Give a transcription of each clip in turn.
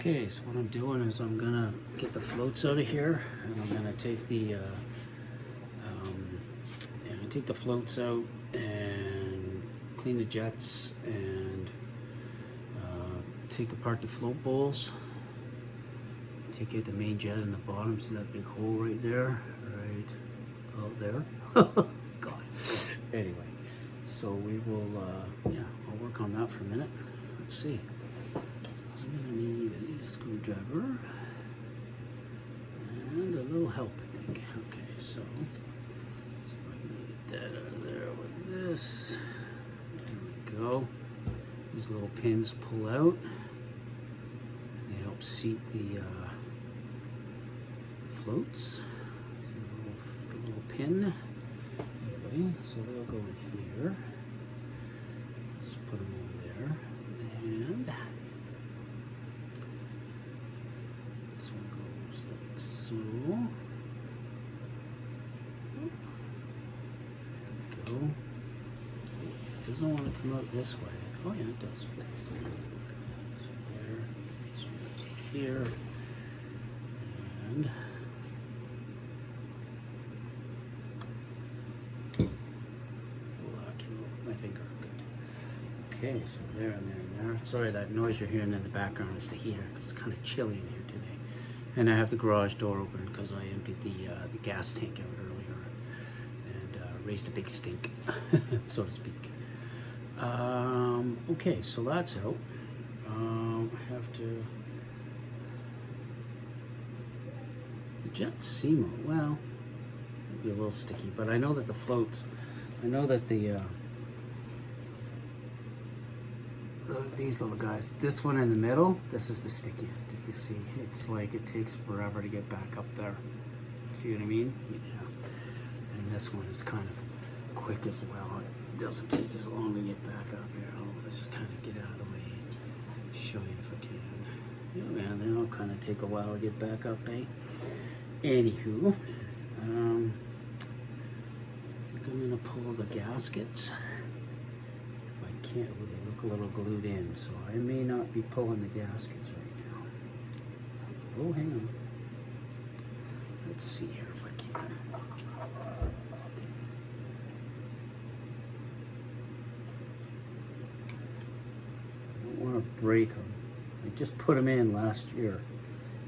Okay, so what I'm doing is I'm gonna get the floats out of here, and I'm gonna take the take the floats out and clean the jets and take apart the float bowls. Take out the main jet in the bottom, see that big hole right there, right out there. God. Anyway, so we will, I'll work on that for a minute. Let's see. I need a screwdriver and a little help, I think. Okay, so let's see if I can get that out of there with this. There we go. These little pins pull out. They help seat the floats. The little pin. Anyway, so they'll go in here. Just put them over there. And this one goes like so. There we go. It doesn't want to come out this way. Oh yeah, it does. So there, this one here, and my finger. Good. Okay, so there and there and there. Sorry, that noise you're hearing in the background is the heater. It's kind of chilly in here today. And I have the garage door open because I emptied the gas tank out earlier and raised a big stink, so to speak. Okay, so that's out. I have to. The jet SEMO, well, it'll be a little sticky, but I know that the floats. I know that these little guys, this one in the middle, this is the stickiest. If you see, it's like it takes forever to get back up there. See what I mean? Yeah. And this one is kind of quick as well. It doesn't take as long to get back up here. Let's just kind of get out of the way and show you if I can. Yeah, man, they all kind of take a while to get back up, eh? Anywho, I think I'm gonna pull the gaskets. If I can't, they look a little glued in, so I may not be pulling the gaskets right now. Oh, hang on. Let's see here if I can. I don't want to break them. I just put them in last year.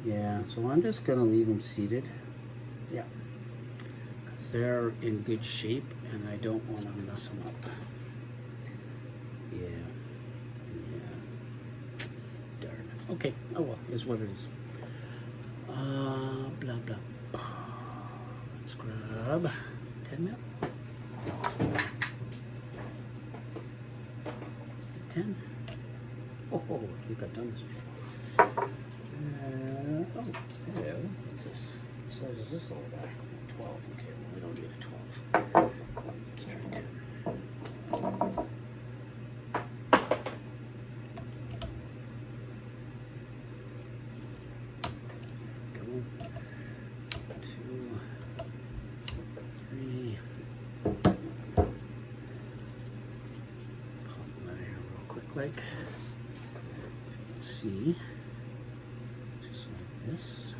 Yeah, so I'm just gonna leave them seated. Yeah. They're in good shape and I don't want to mess them up. Yeah. Darn. Okay. Oh well, is what it is. Blah blah. Let's grab 10 mil. It's the 10. Oh, I think I've done this before. Oh, hello. What's this? What size is this little guy? 12. Okay, well, we don't need a 12. Let's try 10. Go. 2, 3. Pop them out of here real quick, like. Let's see. Just like this.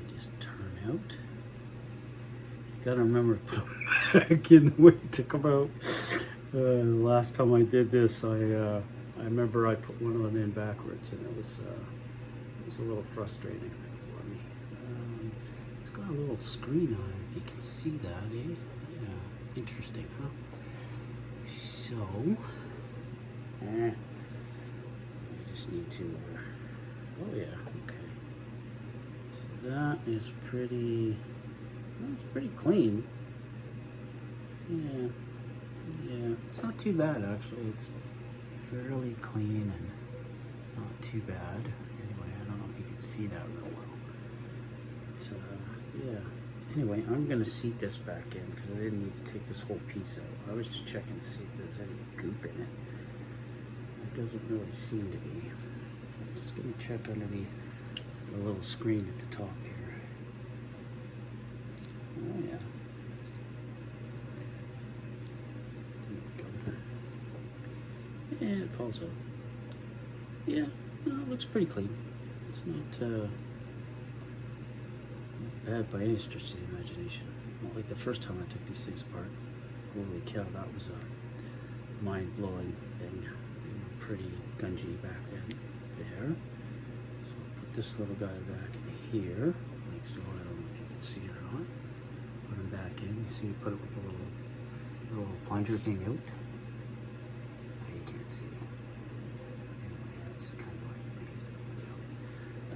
Just turn out. Gotta remember to put them back in the way to come out. The last time I did this, I remember I put one of them in backwards, and it was a little frustrating for me. It's got a little screen on it, if you can see that, eh? Yeah, interesting, huh? So, I just need to. Oh yeah, okay. So that is pretty. That's pretty clean. Yeah, it's not too bad actually. It's fairly clean and not too bad. Anyway, I don't know if you can see that real well. But, yeah. Anyway, I'm gonna seat this back in because I didn't need to take this whole piece out. I was just checking to see if there's any goop in it. There doesn't really seem to be. I'm just gonna check underneath the little screen at the top here. Oh yeah. And it falls out. Yeah, no, it looks pretty clean. It's not bad by any stretch of the imagination. Not like the first time I took these things apart. Holy cow, that was a mind-blowing thing. They were pretty gungy back then. There. So I'll put this little guy back in here. Like so, I don't know if you can see it or not. Put him back in. You see, put it with the little plunger thing out. Oh, you can't see it. Anyway, it just kind of like brings it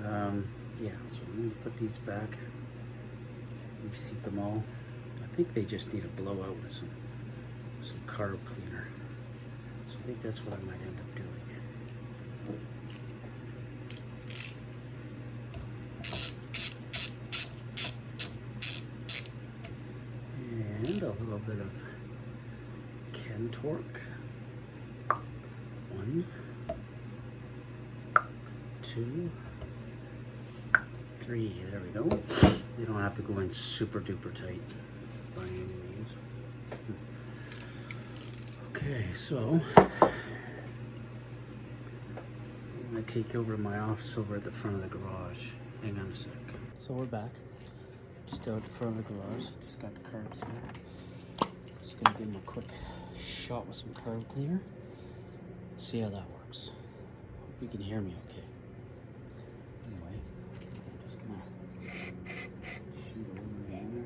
up. Yeah, so I'm going to put these back. Reseat them all. I think they just need a blowout with some carb cleaner. So I think that's what I might end up doing. And a little bit of Ken torque. 1, 2, 3. There we go. You don't have to go in super duper tight by any means. Okay, so I'm gonna take over my office over at the front of the garage. Hang on a sec. So we're back. Just out at the front of the garage. Just got the carbs here. Just gonna give them a quick shot with some carb cleaner. See how that works. Hope you can hear me okay. Anyway, I'm just gonna shoot over here.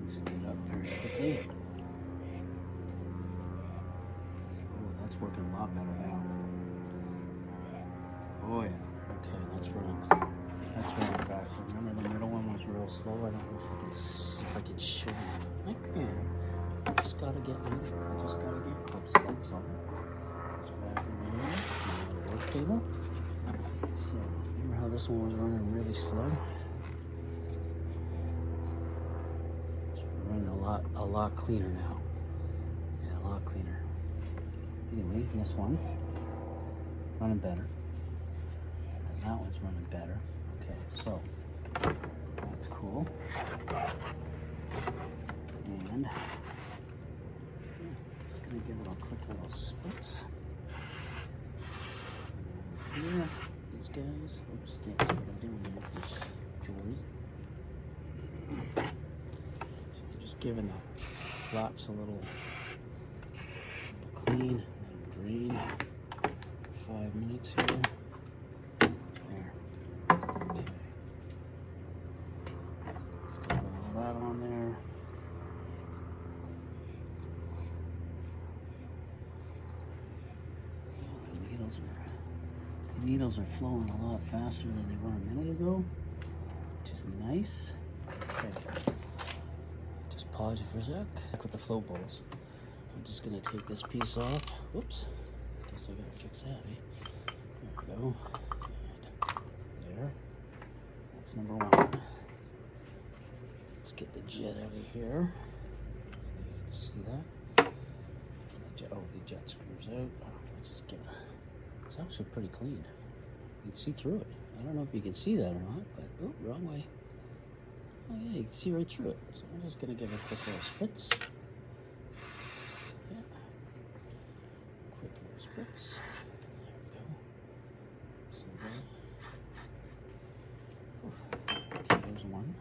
Let's get up very quickly. Oh, that's working a lot better now. Oh yeah. Okay, that's running faster. Remember the middle one was real slow. I don't know if I can show you. I can. I just gotta get in. I just gotta get close. That's all. It's back in here. My work table. So remember how this one was running really slow? It's running a lot cleaner now. Yeah, a lot cleaner. Anyway, this one running better. And that one's running better. Okay, so that's cool. And just gonna give it a quick little spritz. Here, these guys. Oops, can't see what I'm doing here with this jewelry. So I'm just giving the flaps a little clean and drain for 5 minutes here. There. Okay. Still got all that on there. The needles are flowing a lot faster than they were a minute ago, which is nice. Okay. Just pause it for a sec. Back with the float bowls. I'm just gonna take this piece off. Whoops. Guess I gotta fix that, eh? There we go. And there. That's number 1. Let's get the jet out of here. Hopefully you can see that. The jet screws out. Let's just get it. It's actually pretty clean. You can see through it. I don't know if you can see that or not, but oh, wrong way. Oh yeah, you can see right through it. So I'm just gonna give it a quick little spritz. Yeah. Quick little spritz. There we go. So okay, there's one.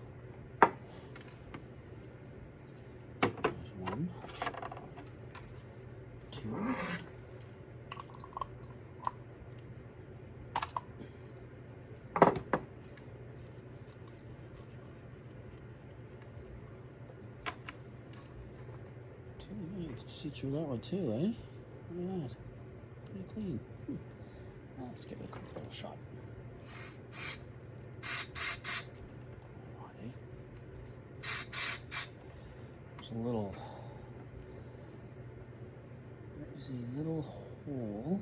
There's 1, 2. You can see through that one too, eh? Look at that. Pretty clean. Let's give it a quick little shot. Alright. There's a little hole.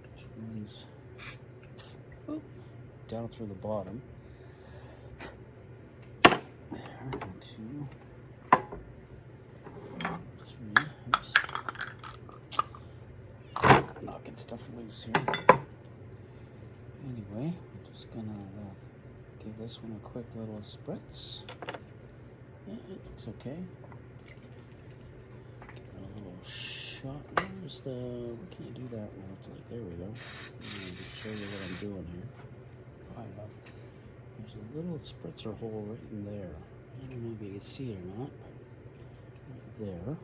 Which runs down through the bottom. There, 1, 2. loose here. Anyway, I'm just gonna give this one a quick little spritz. Yeah, it looks okay. Give it a little shot. Where's the? Where can I do that? Well, it's like there we go. Just show you what I'm doing here. There's a little spritzer hole right in there. I don't know if you can see it or not, but right there.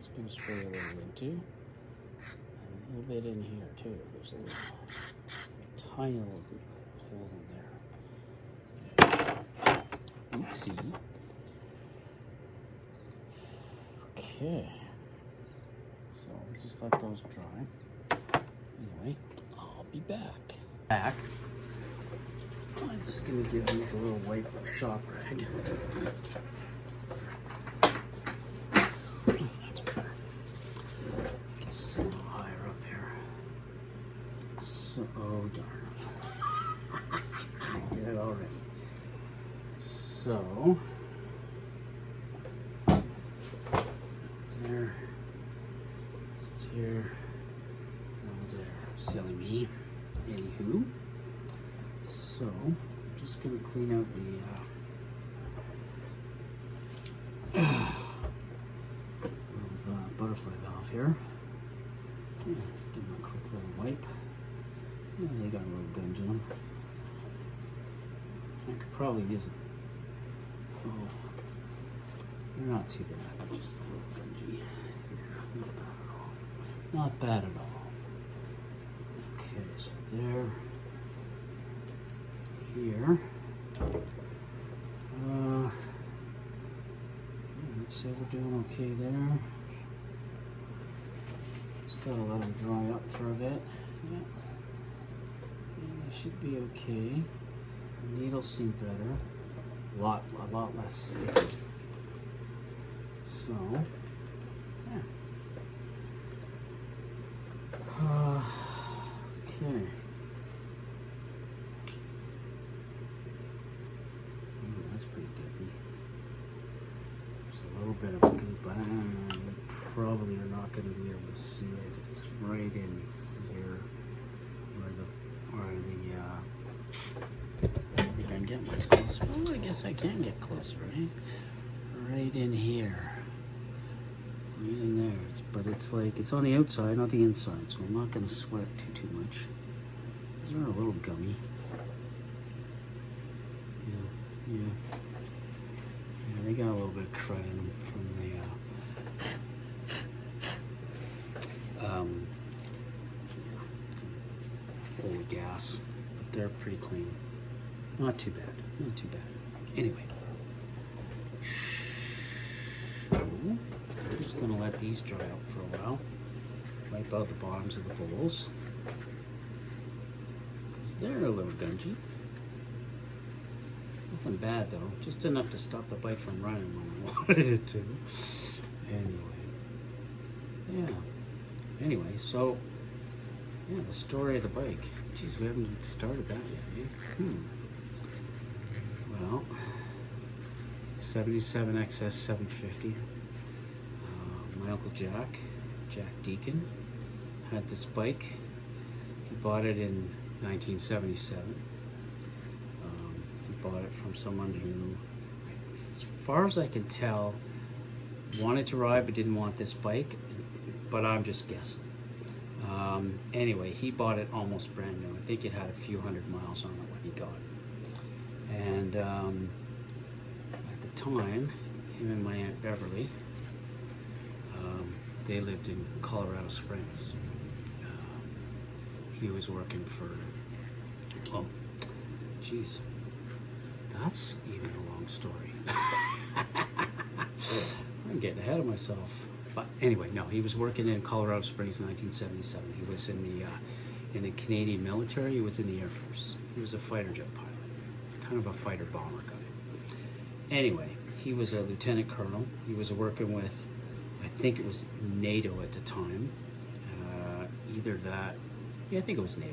Just gonna spray a little into. And a little bit in here too. There's a little tiny little hole in there. Oopsie. Okay. So just let those dry. Anyway, I'll be back. I'm just gonna give these a little white shop rag. That's better. Get some a little higher up here. So, oh darn. I did it already. So, there. It's here. That there. Silly me. Anywho. So, I'm just going to clean out the butterfly valve here. Yeah, just give them a quick little wipe. Yeah, they got a little gunge in them. I could probably use it. Oh, they're not too bad. They're just a little gungy. Yeah, not bad at all. Not bad at all. Okay, so there. Here. Let's say we're doing okay there. Just gotta let them dry up for a bit. Yeah. They should be okay. The needles seem better. A lot less sticky. So, yeah. Okay. That's pretty good. There's a little bit of a goop, but you probably are not going to be able to see it. It's right in here where the I think I can get much closer. Oh, I guess I can get closer, right? Right in here. Right in there. But it's like, it's on the outside, not the inside, so I'm not going to sweat it too much. These are a little gummy. Yeah, they got a little bit of crud in them from the old gas, but they're pretty clean. Not too bad, not too bad. Anyway, so I'm just gonna let these dry out for a while. Wipe out the bottoms of the bowls. They're a little gungy. Nothing bad though, just enough to stop the bike from running when I wanted it to. Anyway, so yeah, the story of the bike. Geez, we haven't even started that yet, eh? Well, 77 XS750. My Uncle Jack Deacon, had this bike. He bought it in 1977. He bought it from someone who, as far as I can tell, wanted to ride but didn't want this bike, but I'm just guessing. Anyway, he bought it almost brand new. I think it had a few hundred miles on it when he got it. And at the time, him and my Aunt Beverly, they lived in Colorado Springs. He was working for, oh, geez, that's even a long story. I'm getting ahead of myself. But anyway, no, he was working in Colorado Springs in 1977. He was in the Canadian military. He was in the Air Force. He was a fighter jet pilot, kind of a fighter bomber guy. Anyway, he was a lieutenant colonel. He was working with, I think it was NATO at the time. Either that, yeah, I think it was NATO.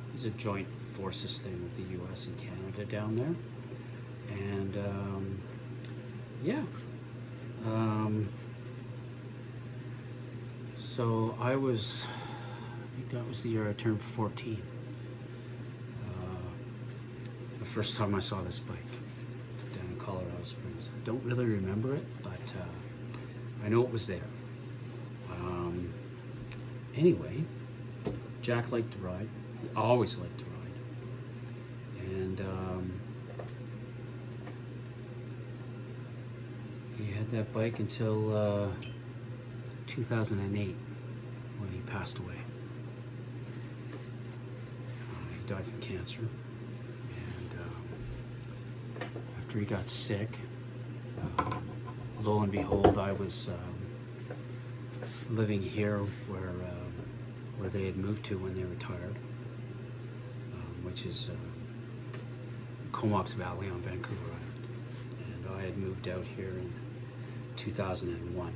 It was a joint forces thing with the U.S. and Canada down there. And so I think think that was the year I turned 14. The first time I saw this bike down in Colorado Springs. I don't really remember it, but I know it was there. Anyway, Jack liked to ride. He always liked to ride. And he had that bike until 2008 when he passed away. He died from cancer. And after he got sick, lo and behold, I was living here where they had moved to when they retired, which is Comox Valley on Vancouver Island. And I had moved out here in 2001.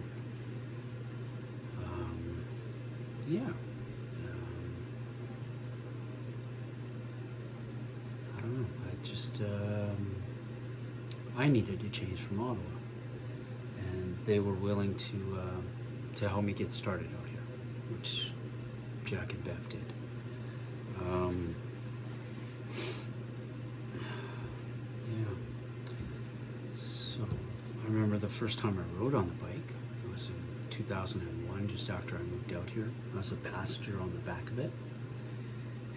I don't know. I just I needed to change from Ottawa, and they were willing to help me get started out here, which Jack and Bev did. So I remember the first time I rode on the bike. It was in 2001, just after I moved out here. I was a passenger on the back of it,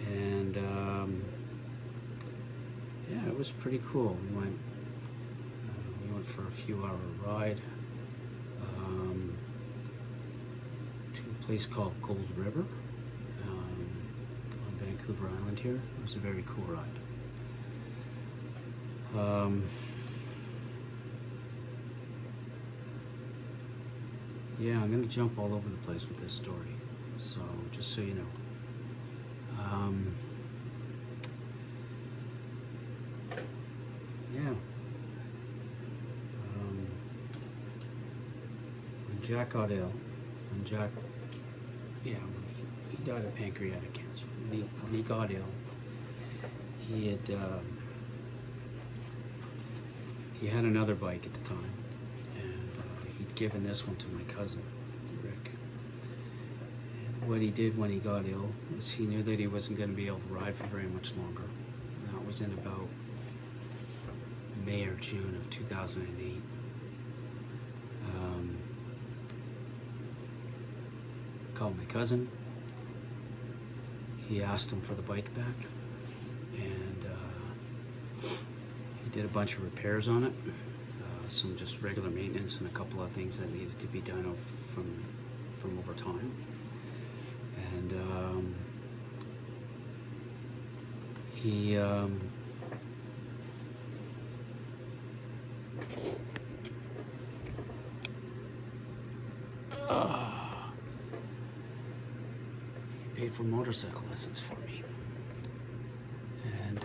and yeah, it was pretty cool. We went for a few-hour ride to a place called Gold River on Vancouver Island here. It was a very cool ride. Yeah, I'm gonna jump all over the place with this story, so just so you know. When Jack got ill, when he died of pancreatic cancer. When he got ill, he had another bike at the time, and he'd given this one to my cousin, Rick. And what he did when he got ill is he knew that he wasn't going to be able to ride for very much longer. And that was in about May or June of 2008. Called my cousin. He asked him for the bike back, and he did a bunch of repairs on it, some just regular maintenance and a couple of things that needed to be done from over time. And he paid for motorcycle lessons for me. And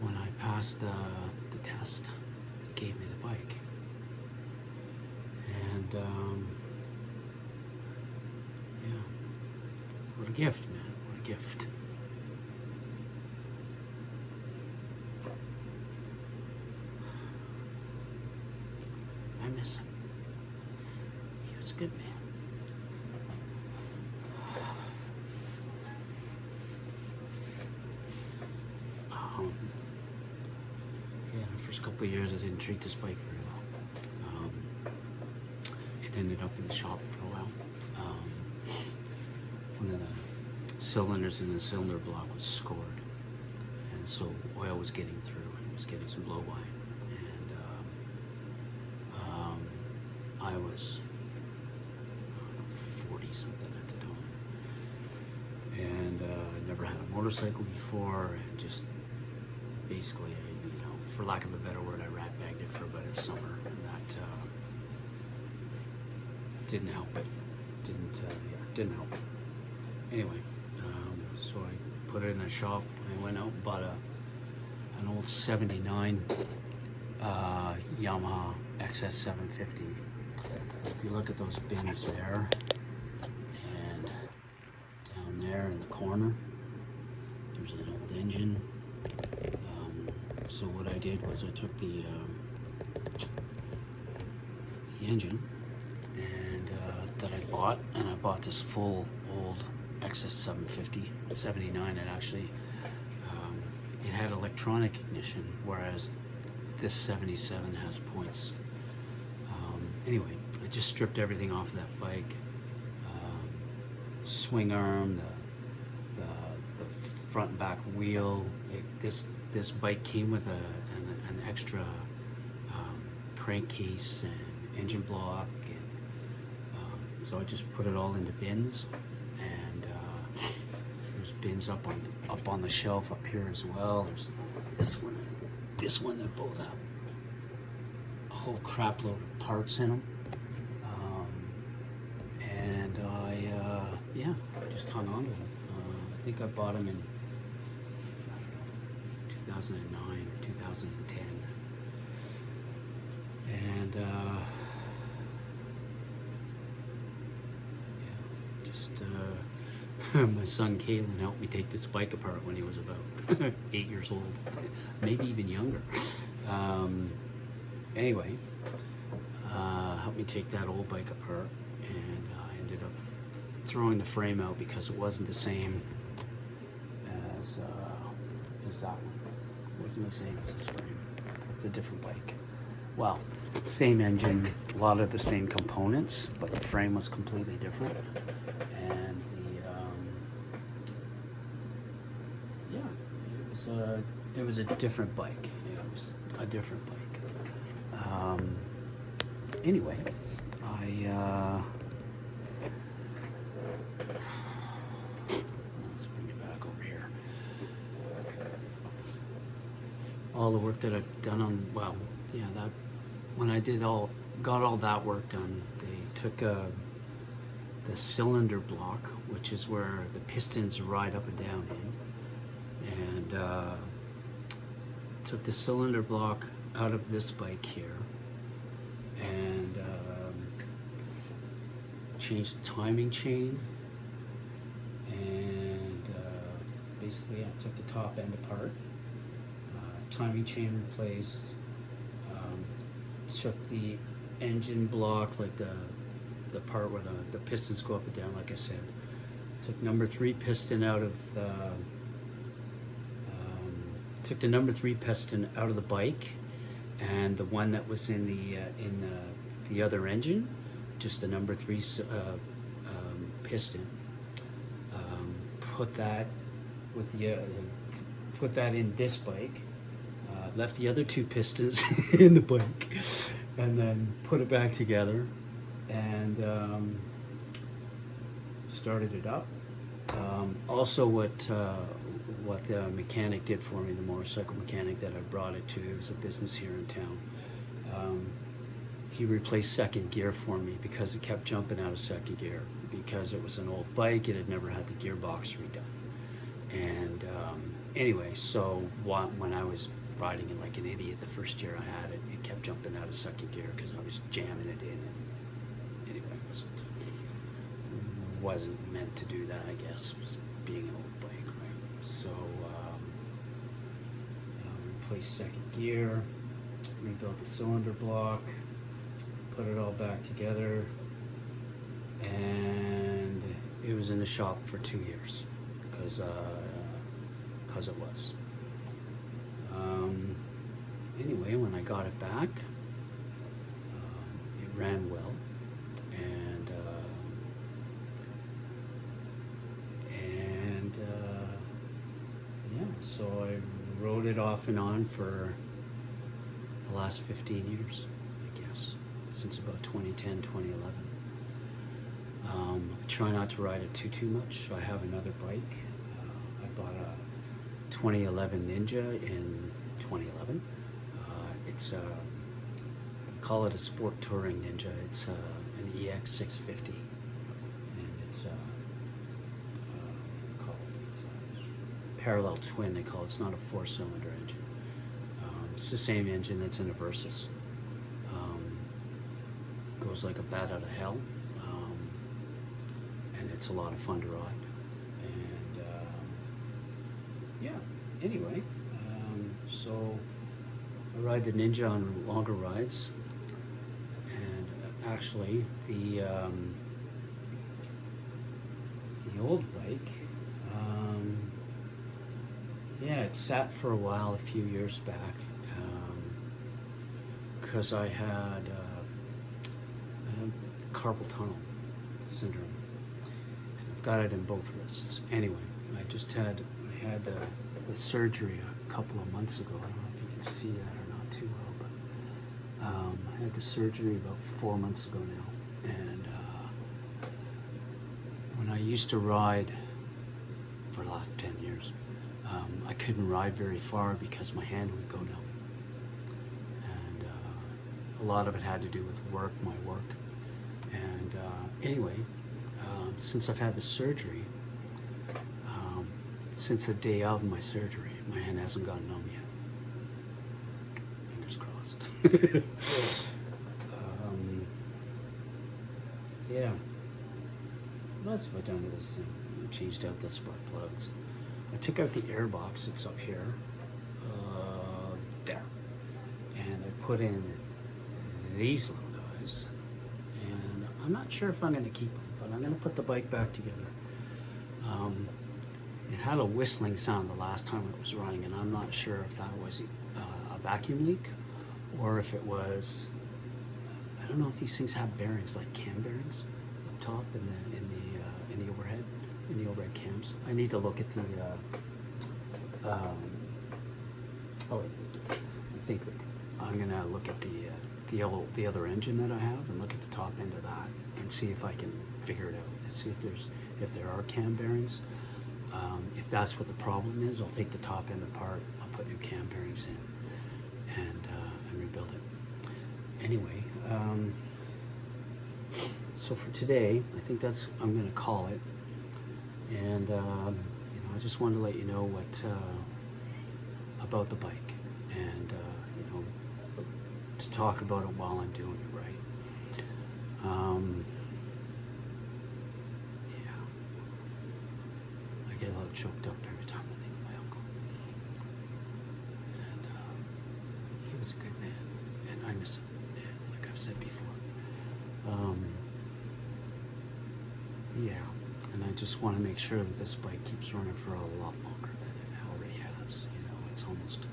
when I passed the test, he gave me the bike. And yeah, what a gift, man, what a gift. I miss him. He was a good man. Yeah, the first couple of years I didn't treat this bike very well. It ended up in the shop for a while. One of the cylinders in the cylinder block was scored, and so oil was getting through, and it was getting some blow by. And I was 40 something at the time, and I never had a motorcycle before, and just basically, for lack of a better word, I rat-bagged it for about a summer, and that didn't help it. Didn't help it. Anyway, so I put it in the shop. I went out and bought an old '79 Yamaha XS750. If you look at those bins there, and down there in the corner, there's an old engine. So what I did was I took the engine and that I bought, and I bought this full old XS750 79. It actually it had electronic ignition, whereas this 77 has points. Anyway, I just stripped everything off that bike. Swing arm, the front and back wheel. This bike came with an extra crankcase and engine block, and so I just put it all into bins, and there's bins up on the shelf up here as well. There's this one that both have a whole crap load of parts in them, and I just hung on to them. I think I bought them in 2009 or 2010, and my son Kalen helped me take this bike apart when he was about 8 years old, maybe even younger. Anyway, helped me take that old bike apart, and I ended up throwing the frame out because it wasn't the same as that one. It wasn't the same as this frame. It's a different bike. Well, same engine, a lot of the same components, but the frame was completely different. And it was a different bike. It was a different bike. Anyway, let's bring it back over here. All the work that I've done on, that when I got all that work done, they took the cylinder block, which is where the pistons ride up and down in, and took the cylinder block out of this bike here, and changed the timing chain, and basically I took the top end apart, timing chain replaced, took the engine block, like the part where the pistons go up and down, like I said, took number 3 piston out of the took the number 3 piston out of the bike, and the one that was in the other engine, just the number 3 piston. Put that in this bike. Left the other 2 pistons in the bike, and then put it back together, and started it up. Also, what the mechanic did for me, the motorcycle mechanic that I brought it to, it was a business here in town. He replaced second gear for me because it kept jumping out of second gear. Because it was an old bike, it had never had the gearbox redone. And anyway, so when I was riding it like an idiot the first year I had it, it kept jumping out of second gear because I was jamming it in. And anyway, it wasn't meant to do that, I guess, just being an old bike, right? So replaced second gear, rebuilt the cylinder block, put it all back together, and it was in the shop for 2 years because it was. Anyway, when I got it back, it ran well, and so I rode it off and on for the last 15 years, I guess, since about 2010, 2011. I try not to ride it too much. I have another bike. I bought a 2011 Ninja in 2011. It's they call it a sport touring Ninja. It's an XS750, and it's parallel twin, they call it. It's not a 4-cylinder engine. It's the same engine that's in a Versys. Goes like a bat out of hell, and it's a lot of fun to ride. And anyway, so I ride the Ninja on longer rides, and actually, the old bike, yeah, it sat for a while a few years back, because I had carpal tunnel syndrome. I've got it in both wrists. Anyway, I had the surgery a couple of months ago. I don't know if you can see that or not too well, but I had the surgery about 4 months ago now. And when I used to ride for the last 10 years, I couldn't ride very far because my hand would go numb. And a lot of it had to do with my work. And anyway, since I've had the surgery, since the day of my surgery, my hand hasn't gone numb yet. Fingers crossed. Yeah. What else have I done to this thing? I changed out the spark plugs. I took out the air box that's up here, there, and I put in these little guys. And I'm not sure if I'm going to keep them, but I'm going to put the bike back together. It had a whistling sound the last time it was running, and I'm not sure if that was a vacuum leak or if it was, I don't know if these things have bearings, like cam bearings up top in the overhead, in the overhead cams. I need to look at the I think that I'm gonna look at the other engine that I have and look at the top end of that and see if I can figure it out and see if there are cam bearings. If that's what the problem is, I'll take the top end apart, I'll put new cam bearings in and rebuild it. Anyway, so for today, I think I'm gonna call it. And I just wanted to let you know what about the bike, and to talk about it while I'm doing it right. Yeah, I get a little choked up every time I think of my uncle, and he was a good man, and I miss him, like I've said before. Yeah. And I just want to make sure that this bike keeps running for a lot longer than it already has. It's almost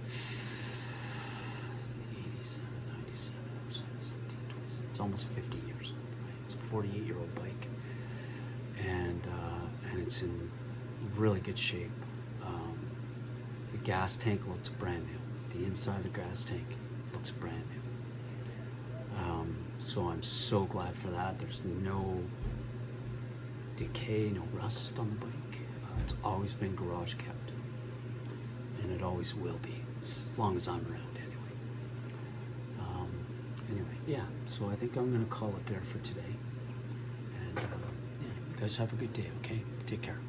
87, 97, 17, 20. It's almost 50 years old. Right? It's a 48-year-old bike, and it's in really good shape. The gas tank looks brand new. The inside of the gas tank looks brand new. So I'm so glad for that. There's no decay, no rust on the bike. It's always been garage kept, and it always will be, as long as I'm around anyway. Anyway, yeah, so I think I'm gonna call it there for today, and yeah, you guys have a good day, okay? Take care.